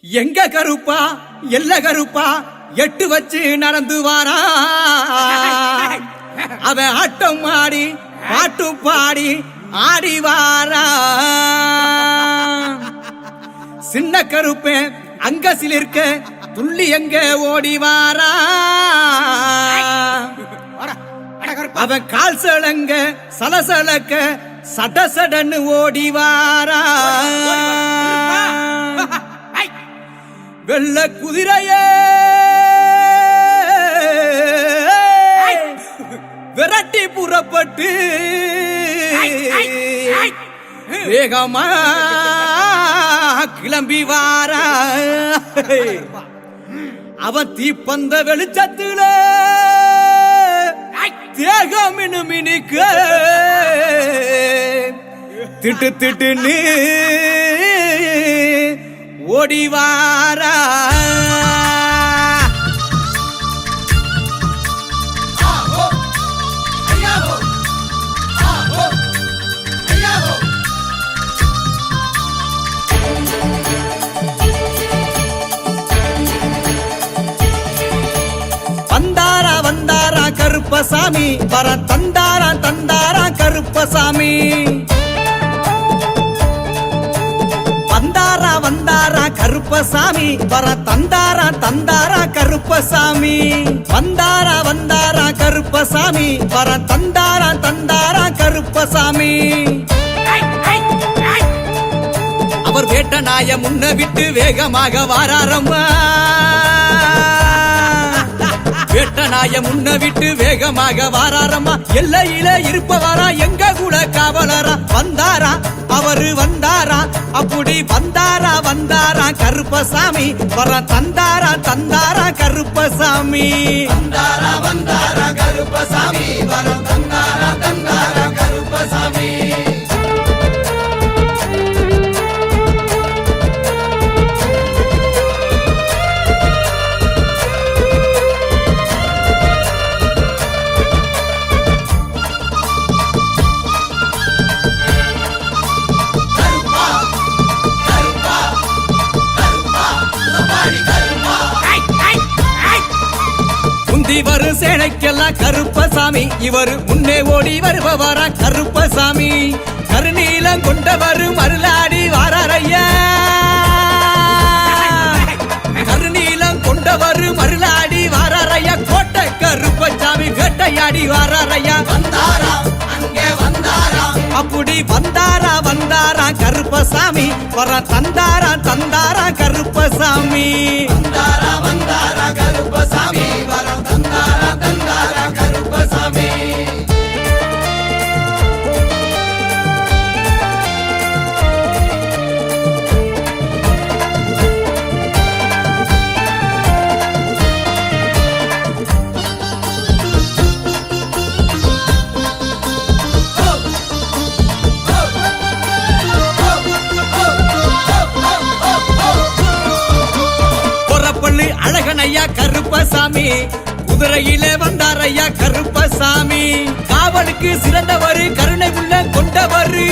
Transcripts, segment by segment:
எங்க கருப்பா எல்ல கருப்பா எட்டு வச்சு நடந்து வாரா அவன் ஆட்டம் ஆடி பாட்டு பாடி ஆடி வாரா சின்ன கருப்பேன் அங்க சிலிர்க்க துள்ளி எங்க ஓடி வாரா அவன் கால் சலங்க சலசலக்க சட சடன்னு ஓடி வாரா வெள்ள குதிரையே விரட்டி புறப்பட்டு வேகமா கிளம்பி வாரா அவன் தீப்பந்த வெளிச்சத்துல தேகம் மினுமினுக்க திட்டு திட்டுன்னு ஓடி வாரா வந்தாரா வந்தாரா கருப்பசாமி வர தந்தாரா தந்தாரா கருப்பசாமி வந்தாரா வந்தாரா கருப்பசாமி வர தந்தாரா தந்தாரா கருப்பசாமி வந்தாரா வந்தாரா கருப்பசாமி வர தந்தாரா தந்தாரா கருப்பசாமி அவர் வேட்ட நாய முன்ன விட்டு வேகமாக வாராரம்மா வேட்ட நாய முன்ன விட்டு வேகமாக வாராரம்மா எல்லையில இருப்பவரா எங்க கூட காவலரா வந்தாரா அவரு வந்தாரா அப்படி வந்தாரா வந்தாரா கருப்பசாமி வர தந்தாரா தந்தாரா கருப்பசாமி வந்தாரா வந்தாரா கருப்பசாமி வர தந்தாரா தந்தாரா கருப்பசாமி வரும் சேனைக்கெல்லாம் கருப்பசாமி இவரு முன்னே ஓடி வருபவரா கருப்பசாமி கருநீலம் கொண்டவரு மருளாடி வாராரையா கருநீலம் கொண்டவரு மருளாடி வாராரையா கோட்டை கருப்பசாமி வேட்டையாடி வாராரையா வந்தாரா அங்கே வந்தாரா அப்படி வந்தாரா வந்தாரா கருப்பசாமி வர தந்தாரா தந்தாரா கருப்பசாமி வந்தாரா வந்தாரா கருப்பசாமி வர தந்தாரா தந்தாரா கருப்பசாமி அழகனையா கருப்பசாமி குதிரையிலே வந்தாரையா கருப்பசாமி காவலுக்கு சிறந்தவரு கருணை உள்ள கொண்டவரு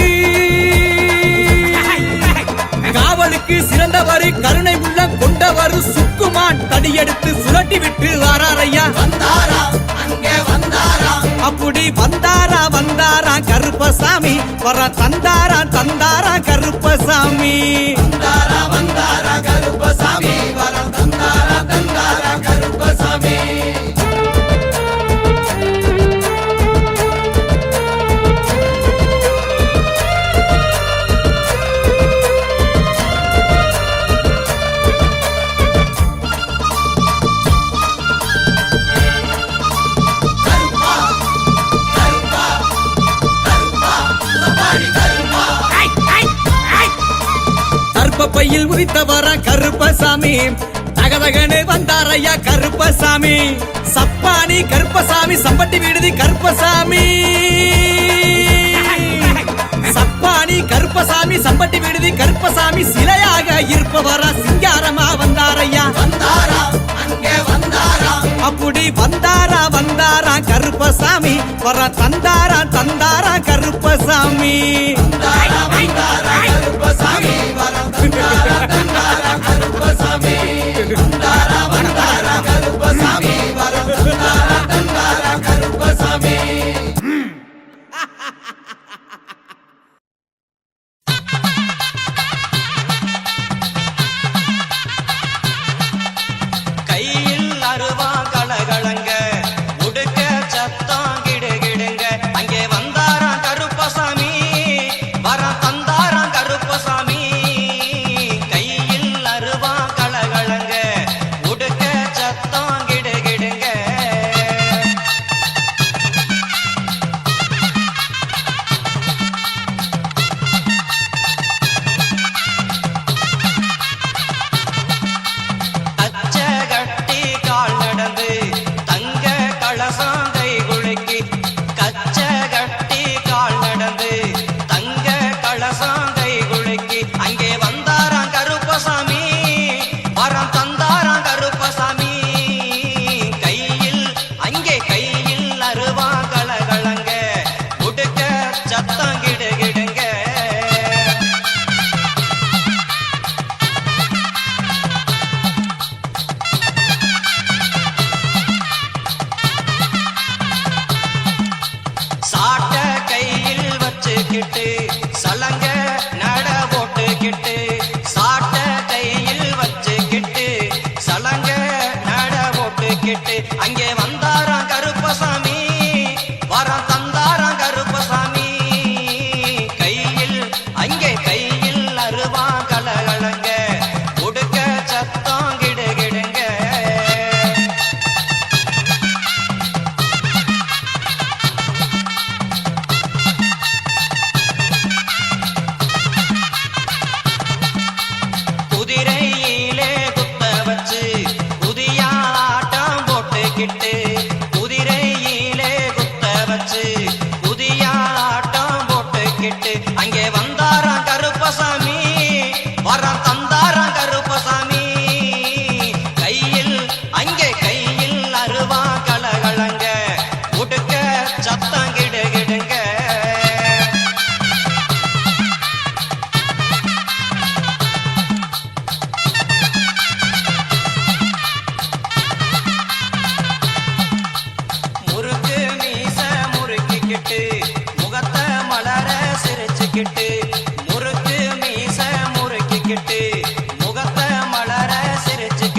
காவலுக்கு சிறந்தவரு கருணை உள்ள கொண்டவரு சுக்குமான் தடியெடுத்து சுழட்டி விட்டு வாராரையா வந்தாரா அங்கே வந்தாரா அப்படி வந்தாரா வந்தாரா கருப்பசாமி வர தந்தாரா தந்தாரா கருப்பசாமி வந்தாரா வந்தாரா கருப்பசாமி வர தந்தாரா தந்தாரா கருப்பசாமி பையில் உதித்தவரா கருப்பசாமி தகதகனே வந்தாரையா கருப்பசாமி சப்பானி கருப்பசாமி சம்பட்டி விடுதி கருப்பசாமி சப்பானி கருப்பசாமி சம்பட்டி விடுதி கருப்பசாமி சிலையாக இருப்பவரா சிங்காரமா வந்தாரையா வந்தாரா அங்கே வந்தாரா அப்படி வந்தாரா வந்தாரா கருப்பசாமி வர தந்தாரா தந்தாரா கருப்பசாமி வந்தாரா வந்தாரா கருப்பசாமி வர தந்தாரா தந்தாரா கருப்பசாமி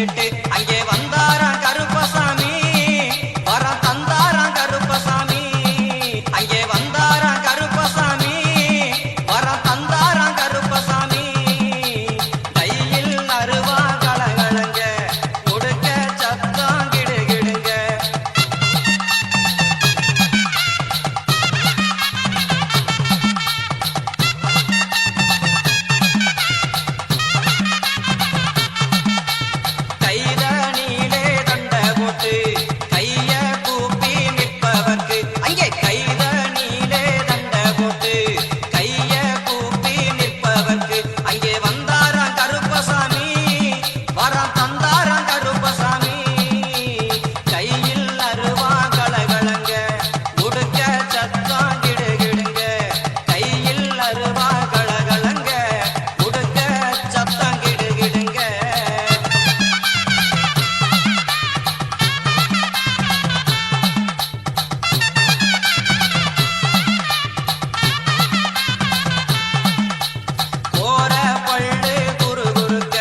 தூக்கிக்கிட்டு அங்கே வந்தாராம் கருப்பசாமி வரம் தந்தாராம் கருப்பசாமி அங்கே வந்தாராம் கருப்பசாமி வரம் தந்தாராம் கருப்பசாமி கையில் அருவா கலகலங்க கொடுக்க சத்தம் கிடுகிடுங்க கைதனிலே தண்ட போட்டு கைய கூப்பி நிற்பவர்க்கு அங்கே கைதனிலே தண்ட போட்டு கைய கூப்பி நிற்பவர்க்கு அங்கே வந்தாராம் கருப்பசாமி வரம் தந்தாராம் கருப்பசாமி கையில் அருவா கலகலங்க உடுக்க சத்தம் கிடுகிடுங்க கையில் அருவா கலகலங்க உடுக்க சத்தம் கிடுகிடுங்க கோர பள்ளு குறுகுறுக்க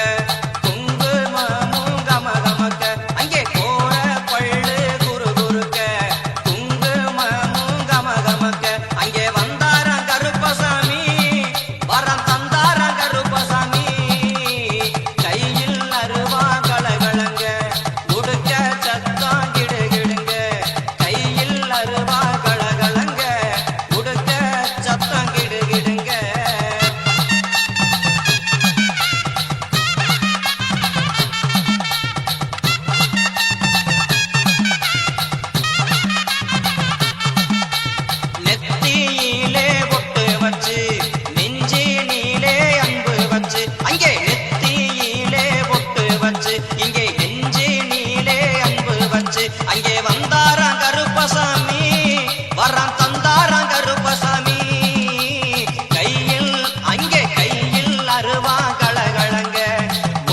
குங்குமமும் கமகமக்க அங்கே கோர பள்ளு குறுகுறுக்க குங்குமமும் கமகமக்க அங்கே வந்தாராம் கருப்பசாமி வரம் தந்தாராம் கருப்பசாமி கையில் அருவா கலகலங்க உடுக்க சத்தம் கிடுகிடுங்க கையில் அருவா கலகலங்க உடுக்க சத்தம் கிடுகிடுங்க நெத்தியிலே பொட்டு வச்சு நெஞ்சினிலே அன்பு வச்சு அங்கே நெத்தியிலே பொட்டு வச்சு இங்கே நெஞ்சினிலே அன்பு வச்சு அங்கே வந்தாராம் கருப்பசாமி வரம் தந்தாராம் கருப்பசாமி கையில் அங்கே கையில் அருவா கலகலங்க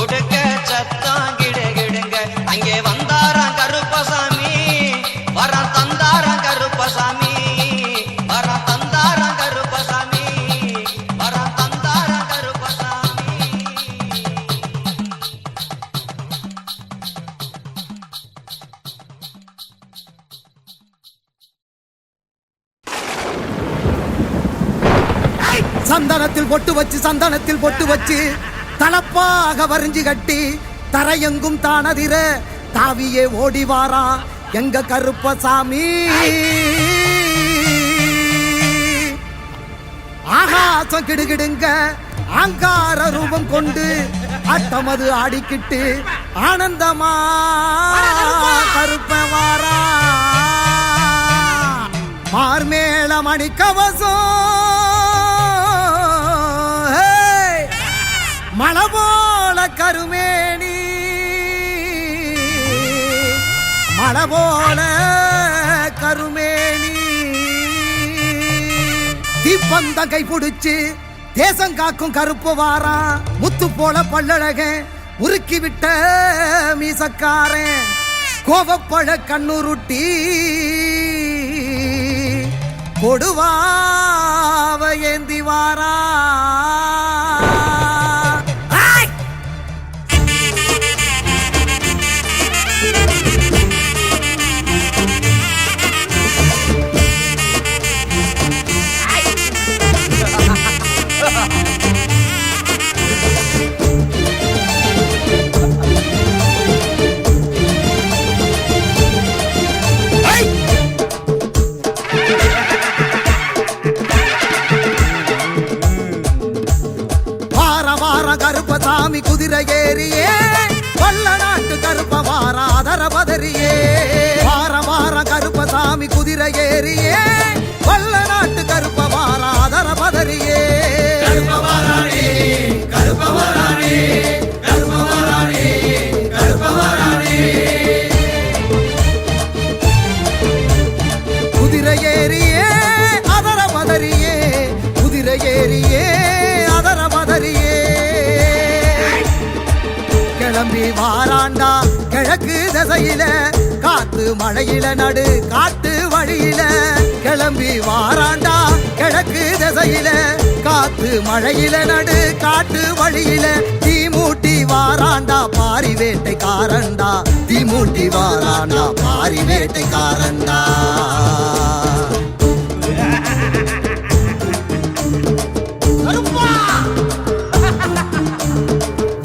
உடுக்க சத்தம் கிடுகிடுங்க அங்கே வந்தாராம் கருப்பசாமி வரம் தந்தாராம் கருப்பசாமி வரம் தந்தாராம் கருப்பசாமி வரம் தந்தாராம் கருப்பசாமி சந்தனத்தில் பொட்டு வச்சு தலப்பாக வரிஞ்சு கட்டி தரையெங்கும் தானதிர தாவியே ஓடி வாரா எங்க கருப்பசாமி ஆகாசம் கிடுகிடுங்க ஆங்கார ரூபம் கொண்டு ஆட்டமது ஆடிக்கிட்டு ஆனந்தமா கருப்ப வாரா மார்மேள மணிக்கவசம் மழை போல கருமேனி மழை போல கருமேனி தீப்பந்த கை பிடிச்சு தேசம் காக்கும் கருப்பு வாரா முத்து போல பல்லழக உருக்கி விட்ட மீசக்காரன் கோவப்பழ கண்ணுருட்டி கொடுவாவ ஏந்தி வாரா கருப்பசாமி குதிரை ஏறியே கொல்ல நாட்டு கருப்ப வாராதர பதறியே வார கருப்பசாமி குதிரை ஏறியே கொல்ல நாட்டு கருப்ப வாராதர பதறியே குதிரை ஏறியே அதர பதறியே குதிரை ஏறியே அதர பதறியே கிளம்பி வாராண்டா கிழக்கு திசையில காத்து மழையில நடு காட்டு வழியில கிளம்பி வாராண்டா கிழக்கு திசையில காத்து மழையில நடு காட்டு வழியில தீ மூட்டி வாராண்டா பாரி வேட்டைக்கார வேட்டைக்காரண்டா தீமூட்டி வாராண்டா பாரி வேட்டைக்காரண்டா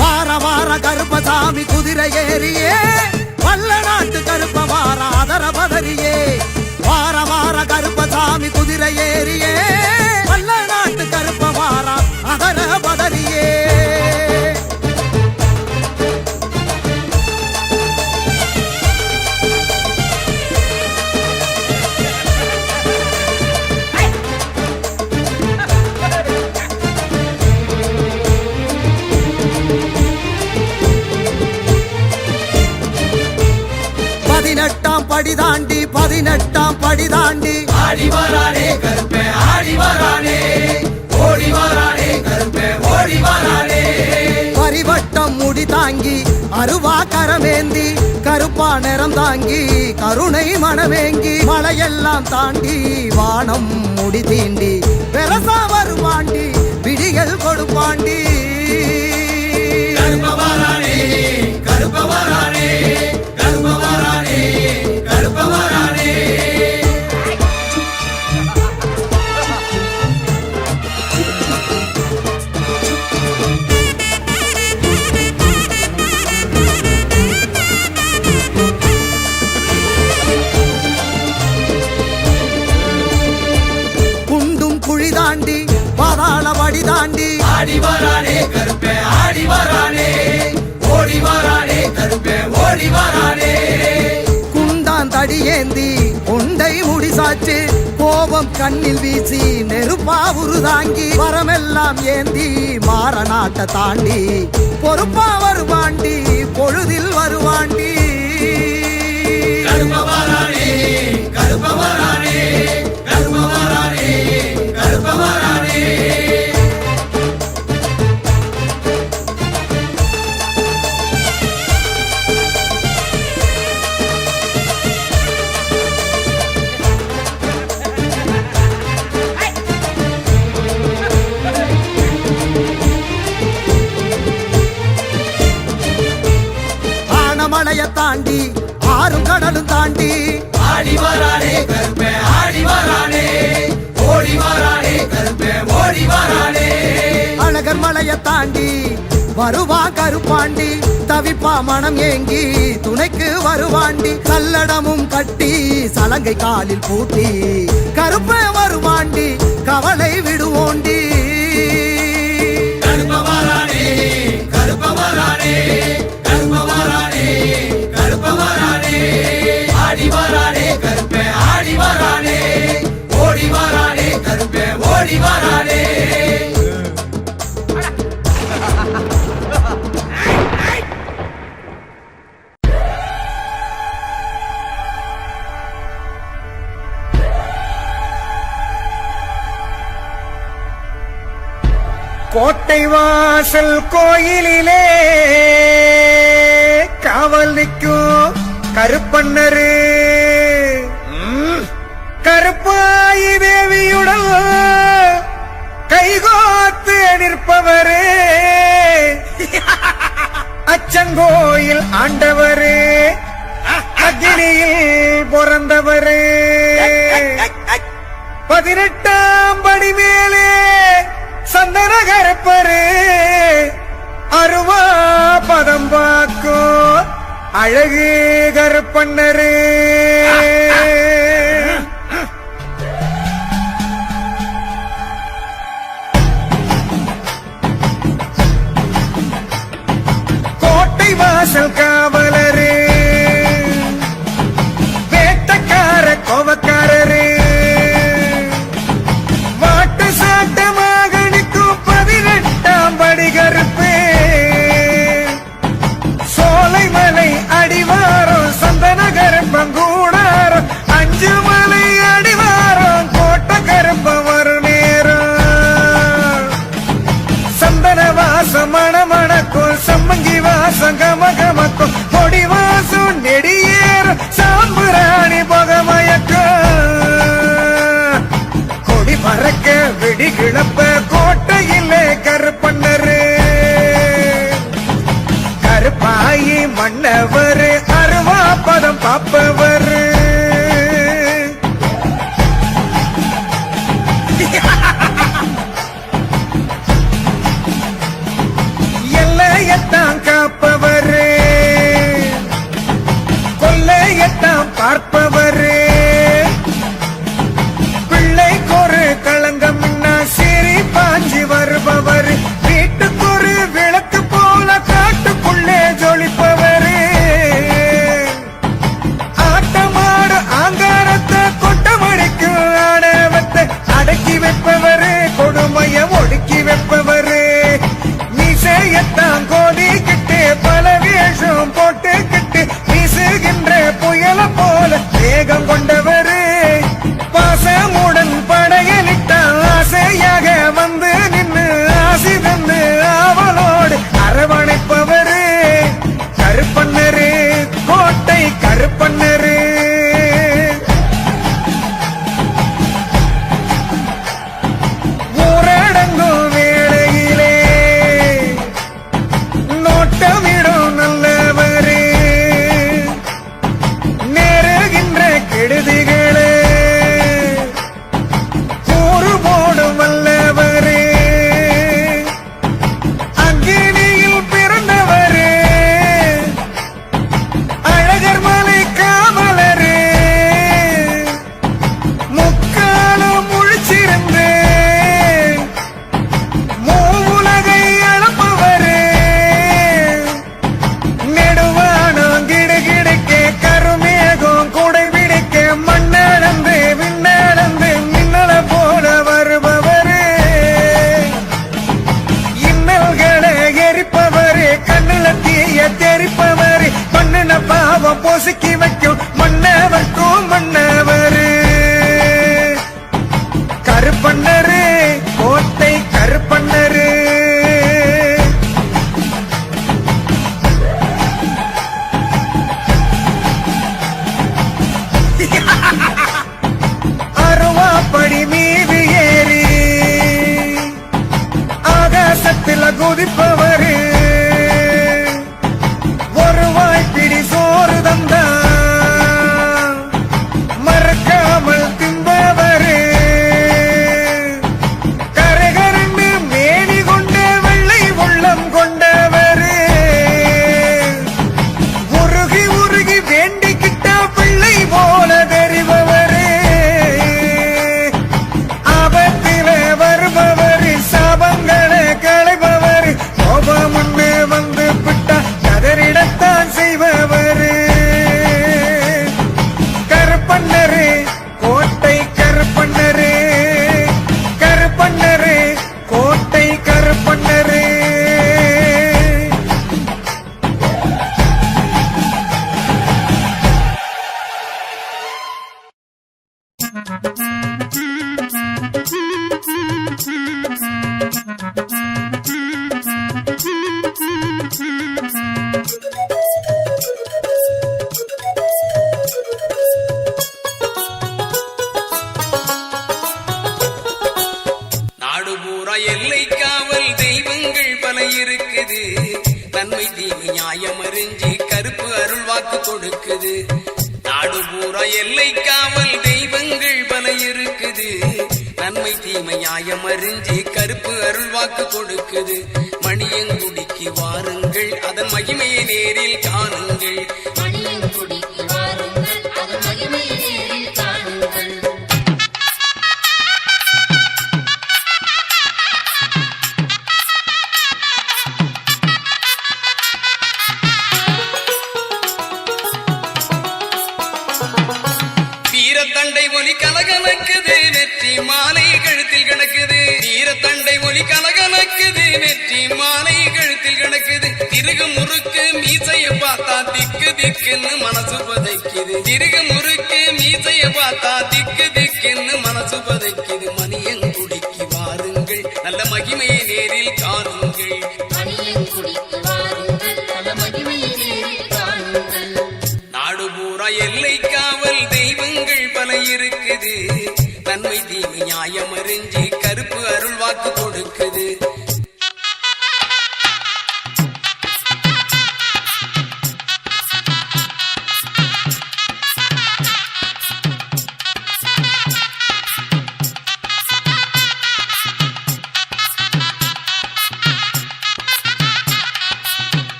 வார வார கருப்பசாமி குதிரை ஏறியே வல்ல நாட்டு கருப்ப வார அதர பதறியே வார வார கருப்பசாமி குதிரை ஏறியே வல்ல நாட்டு கருப்ப வார அதர பதறியே பதினெட்டாம் படி தாண்டி ஆடி வரானே கருப்பே ஆடி வரானே ஓடி வரானே கருப்பே ஓடி வரானே பரிவட்டம் முடி தாங்கி அருவா கரமேந்தி கருப்பா நிறம் தாங்கி கருணை மனமேங்கி மலையெல்லாம் தாண்டி வானம் முடி தீண்டி பெரசா வருவாண்டி விடிகள் கொடுப்பாண்டி கருப்ப வரானே கருப்ப வரானே கருப்ப வரானே கருப்ப வரானே குண்டும் குழி தாண்டி பாதாள வடி தாண்டி ஆடி வரானே கருப்பே ஆடி வரானே ஓடி வரானே கருப்பே ஓடி வரானே குண்டான் தடியேந்தி கொண்டை முடிசாச்சு கோபம் கண்ணில் வீசி நெருப்பா உருதாங்கி வரமெல்லாம் ஏந்தி மாற நாட்ட தாண்டி பொறுப்பா வருவாண்டி பொழுதில் வருவாண்டி கருப்ப வரானே கருப்ப வரானே கருப்ப வரானே கருப்ப வரானே ஆனமலைய தாண்டி ஆறும் கடலும் தாண்டி ஆடி வரானே கருப்பே ஆடி வரானே ஓடி வரானே கருப்பே ஓடி வரானே அழகர் மலைய தாண்டி வருவா கருப்பாண்டி தவிப்பா மனம் ஏங்கி துணைக்கு வருவாண்டி கல்லடமும் கட்டி சலங்கை காலில் பூட்டி கருப்ப வருவாண்டி கவலை விடுவோண்டி கருப்ப வரானே கருப்ப வரானே கருப்ப வரானே கருப்ப வரானே ஆடி வரானே கருப்பே ஆடி வரானே ஓடி வரானே கருப்பே ஓடி வரானே கோட்டை வாசல் கோயிலிலே காவல் நிற்கும் கருப்பண்ணரு கருப்பாயி தேவியுடன் கைகோத்து நிற்பவரே அச்சங்கோயில் ஆண்டவரே அக்னியில் பிறந்தவரே 18ஆம் படி மேலே சந்தன கருப்பரு அருவா பதம் பாக்கோ அழகு கருப்பண்ணரு கோட்டை வாசல் காவலரு வேட்டக்கார கோவக்காரரு வாட்டு சாட்டமாக நிற்கும் 18ஆம் படி கருப்பே சோலைமலை அடிவாரம் சந்தன கருப்பங்கூடாரம் 5 மலை அடிவாரம் கோட்டை கருப்பம் வரும் நேரம் சந்தன வாசம் மணமணக்கும் சம்மங்கி வாசம் கமகமக்கும் பொடிவா மன்னவர் அருவா பதம் பாப்பவர் எல்லையத்தான் காப்பவர் கொல்லையத்தான் பார்ப்பவர் பிள்ளைக்கொரு களங்கம் சிரி பாஞ்சி வருபவர் வீட்டுக்கொரு விளக்கு போல காட்டுக்குள்ளே ஜொலிப்பவர் ஆட்டமாடு ஆங்காரத்தை கொட்டமடிக்கு ஆடவத்தை அடக்கி வைப்பவர் கொடுமைய ஒடுக்கி வைப்பவர் மீசையத்தான் கோதிக்கிட்டு பல வேஷம் போட்டுக்கிட்டு வீசுகின்ற புயல போல வேகம் கொண்டவர் பாசமுடன் படையலிட்டான் ஆசையாக வந்து நின்று ஆசி தந்து அவளோடு அரவணைப்பவர் கருப்பண்ணரு கோட்டை கருப்பண்ணரு ஊரடங்கும் வேளையிலே நோட்டமிடும் நல்லவரே நேருகின்ற கெடுதிகளே கூறு போடும் வல்லவரே அங்கினியில் பிறந்தவரே அழகர் மலை காவலரே முக்காலம் முழிச்சிருந்து மூவுலகை அளப்பவரே நெடுவானம் கிடுகிடுக்க கருமேகம் குடை பிடிக்க மண்ணளந்து விண்ணளந்து மின்னல போல வருபவரே இன்னல்களை எரிப்பவரே கண்ணுல தீய தெரிப்பவரே மண்ணுன பாவம் பொசுக்கி வைக்கும் மன்னவர்க்கும் மன்னவரு கருப்பண்ணரு கோட்டை கருப்பண்ணரு அருவாப்படி மீது ஏறி ஆகாசத்தில் குதிப்பவரு ஒரு வாய்ப்பிடி சோறு தந்தா மறக்காமல் திம்பவரு கரகரன்னு மேனி கொண்ட வெள்ளை உள்ளம் கொண்டவரு உருகி உருகி வேண்டிக்கிட்ட பிள்ளை போல தெரிபவரு ஆபத்தில வருபவர் சாபங்களை களைபவர் கோபமுன்னு வந்து விட்டா கதறிடத்தான் செய்பவர் கருப்பண்ணரு கோட்டை கருப்பண்ணரு கருப்பண்ணரு கோட்டை கருப்பண்ணரு நாடு பூரா எல்லை காவல் தெய்வங்கள் பல இருக்குது நன்மை தீமை நியாயம் அறிஞ்சு கருப்பு அருள் வாக்கு கொடுக்குது நாடு பூரா எல்லை காவல் தெய்வங்கள் பல இருக்குது நன்மை தீமை நியாயம் அறிஞ்சு கருப்பு அருள் வாக்கு கொடுக்குது மணியங்குடிக்கு வாருங்கள் அதன் மகிமையை நேரில் காணுங்கள் மணியங்குடிக்கு வாருங்கள் அதன் மகிமையை நேரில் காணுங்கள் வீரத்தண்டை ஒலி கலகலக்குது நெற்றி மாலை கழுத்தில் கிடக்குது வீரத்தண்டை ஒலி கலகலக்குது நெற்றி மாலை கழுத்தில் கிடக்குது திருகு முறுக்கு மீசைய பார்த்தா திக்கு திக்குன்னு மனசு பதைக்குது திருகு முறுக்கு மீசைய பார்த்தா திக்கு திக்குன்னு மனசு பதைக்குது மணியங்குடிக்கு வாருங்கள் நல்ல மகிமையை நேரில் காணுங்கள் மணியங்குடிக்கு வாருங்கள் நல்ல மகிமையை நேரில் காணுங்கள் நாடு பூரா எல்லை காவல் தெய்வங்கள் பல இருக்குது நன்மை தீமை நியாயம் அறிஞ்சு கருப்பு அருள் வாக்கு கொடுக்குது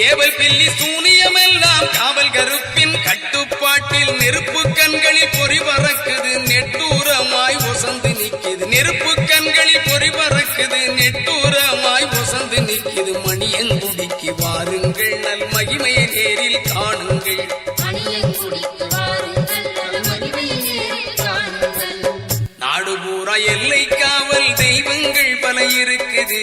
ஏவல் பில்லி சூனியமெல்லாம் காவல் கருப்பின் கட்டுப்பாட்டில் நெருப்பு கண்களில் பொறி பறக்குது நெட்டூரமாய் ஒசந்து நிக்குது நெருப்பு கண்களில் பொறி பறக்குது நெட்டூரமாய் ஒசந்து நிக்குது மணியங்குடிக்கு வாருங்கள் நல் மகிமையை நேரில் காணுங்கள் மணியங்குடிக்கு வாருங்கள் நல் மகிமையை நேரில் காணுங்கள் நாடு பூரா எல்லை காவல் தெய்வங்கள் பல இருக்குது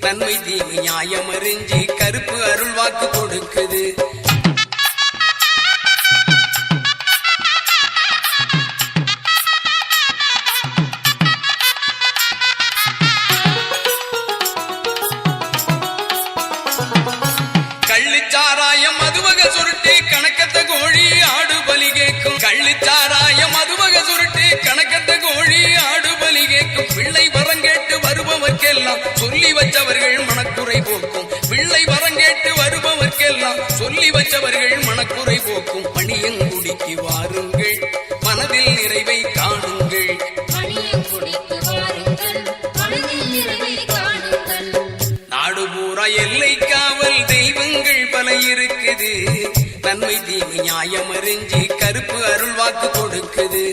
நன்மை தீமை நியாயம் அறிஞ்சி கருப்பு அருள் வாக்கு கொடுக்குது கள்ளிச்சாராயம் மதுவக சுருட்டி கணக்கத்த கோழி ஆடு பலி கேட்கும் கள்ளிச்சாராயம் மதுவக சுருட்டி கணக்கத்த கோழி ஆடு பலி கேட்கும் பிள்ளை வரங்கேட்டு வருபவர்க்கெல்லாம் சொல்லி வச்சவர்கள் மனக்குறை போக்கும் பிள்ளை வரங்கேட்டு வருபவர்க்கெல்லாம் சொல்லி வச்சவர்கள் மனக்குறை போக்கும் மணியங்குடிக்கு வாருங்கள் மனதில் நிறைவை காணுங்கள் மணியங்குடிக்கு வாருங்கள் மனதில் நிறைவை காணுங்கள் நாடு பூரா எல்லை காவல் தெய்வங்கள் பல இருக்குது நன்மை தீமை நியாயம் அறிஞ்சி கருப்பு அருள் வாக்கு கொடுக்குது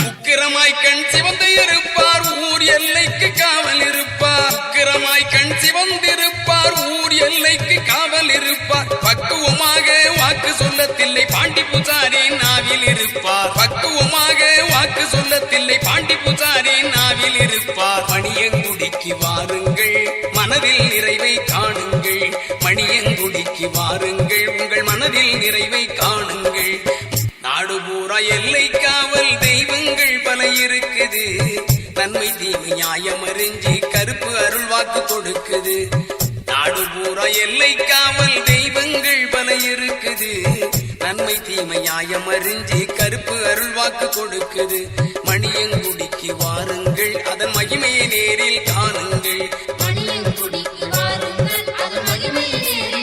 உக்கிரமாய் கண் சிவந்து இருப்பார் ஊர் எல்லைக்கு காவல் இருப்பார் உக்கிரமாய் கண் சிவந்திருப்பார் ஊர் எல்லைக்கு காவல் இருப்பார் பக்குவமாக வாக்கு சொல்லத்தில்லை பாண்டி பூசாரி நாவில் இருப்பார் பக்குவமாக வாக்கு சொல்லத்தில்லை பாண்டி பூசாரி நாவில் இருப்பார் மணியங்குடிக்கு வாருங்கள் மனதில் நிறைவை காணுங்கள் மணியங்குடிக்கு வாருங்கள் உங்கள் மனதில் நிறைவை காணுங்கள் நாடு பூரா எல்லை காவல் தெய்வங்கள் பல இருக்குது நன்மை தீமை நியாயம் அறிஞ்சி கருப்பு அருள் வாக்கு கொடுக்குது நாடு பூரா எல்லை காவல் தெய்வங்கள் பல இருக்குது நன்மை தீமை நியாயம் அறிஞ்சி கருப்பு அருள் வாக்கு கொடுக்குது மணியங்குடிக்கு வாருங்கள் அதன் மகிமையை நேரில் காணுங்கள் மணியங்குடிக்கு வாருங்கள் அதன் மகிமையை நேரில்